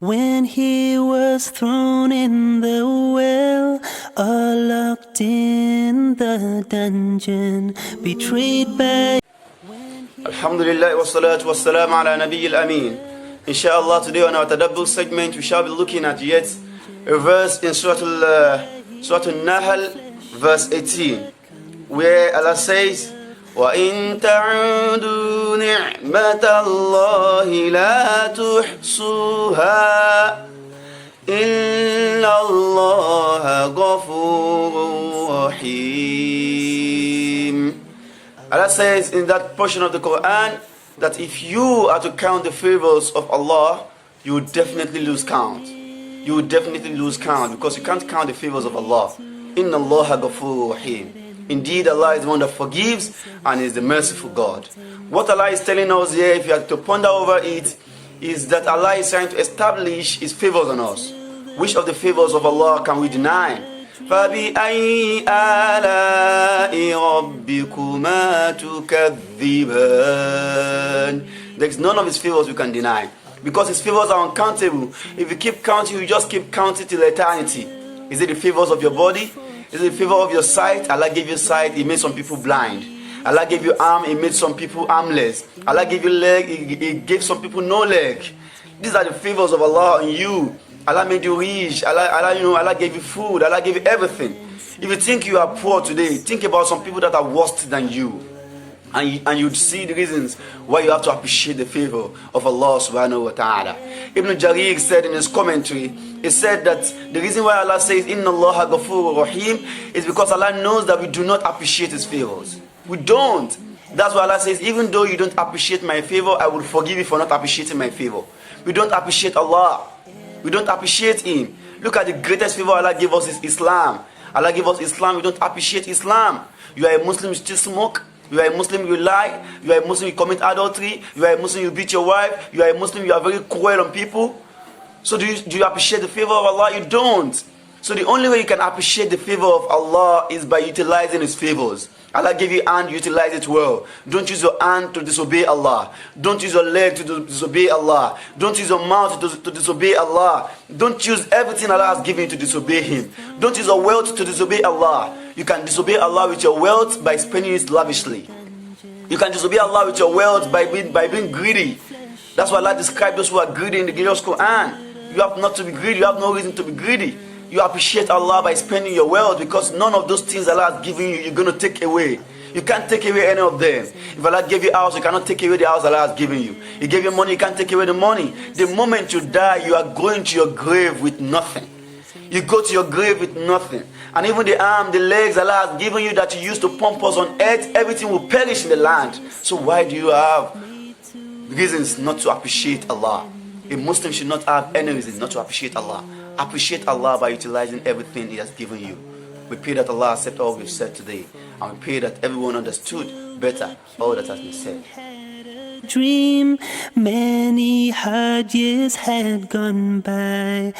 When he was thrown in the well, or locked in the dungeon, betrayed by... Alhamdulillah wa salatu wa salam ala nabiyyil ameen. Inshallah, today on our Tadabbur segment, we shall be looking at yet a verse in Suratul Nahl, verse 18, where Allah says, وَإِن تَعُودُوا نِعْمَةَ اللَّهِ لَا تُحْصُوهَا إِنَّ اللَّهَ غَفُورٌ رَحِيمٌ. Allah says in that portion of the Quran that if you are to count the favors of Allah, you will definitely lose count. You will definitely lose count because you can't count the favors of Allah. Inna Allah ghafurur rahim. Indeed, Allah is the one that forgives and is the merciful God. What Allah is telling us here, if you have to ponder over it, is that Allah is trying to establish His favors on us. Which of the favors of Allah can we deny? فَبِأَيِّ آلَاءِ رَبِّكُمَا تُكَذِّبَانِ. There is none of His favors we can deny. Because His favors are uncountable. If you keep counting, you just keep counting till eternity. Is it the favors of your body? Is it the favor of your sight? Allah gave you sight, He made some people blind. Allah gave you arm, He made some people armless. Allah gave you leg, He gave some people no leg. These are the favors of Allah on you. Allah made you rich. Allah gave you food. Allah gave you everything. If you think you are poor today, think about some people that are worse than you. And you'd see the reasons why you have to appreciate the favor of Allah subhanahu wa ta'ala. Ibn Jarir said in his commentary, he said that the reason why Allah says Inna Allah ghafurur rahim is because Allah knows that we do not appreciate His favors. We don't. That's why Allah says, even though you don't appreciate my favor, I will forgive you for not appreciating my favor. We don't appreciate Allah. We don't appreciate Him. Look at the greatest favor Allah gave us is Islam. Allah gave us Islam, we don't appreciate Islam. You are a Muslim, you still smoke. You are a Muslim, you lie. You are a Muslim, you commit adultery. You are a Muslim, you beat your wife. You are a Muslim, you are very cruel on people. So do you appreciate the favor of Allah? You don't. So the only way you can appreciate the favor of Allah is by utilizing His favors. Allah gave you hand, utilize it well. Don't use your hand to disobey Allah. Don't use your leg to disobey Allah. Don't use your mouth to disobey Allah. Don't use everything Allah has given you to disobey Him. Don't use your wealth to disobey Allah. You can disobey Allah with your wealth by spending it lavishly. You can disobey Allah with your wealth by being greedy. That's why Allah described those who are greedy in the glorious Quran. You have not to be greedy. You have no reason to be greedy. You appreciate Allah by spending your wealth because none of those things Allah has given you, you're going to take away. You can't take away any of them. If Allah gave you a house, you cannot take away the house Allah has given you. He gave you money, you can't take away the money. The moment you die, you are going to your grave with nothing. You go to your grave with nothing. And even the arm, the legs Allah has given you that you used to pump us on earth, everything will perish in the land. So why do you have reasons not to appreciate Allah? A Muslim should not have any reason not to appreciate Allah. Appreciate Allah by utilizing everything He has given you. We pray that Allah accept all we've said today. And we pray that everyone understood better all that has been said. Dream, many hard years had gone by.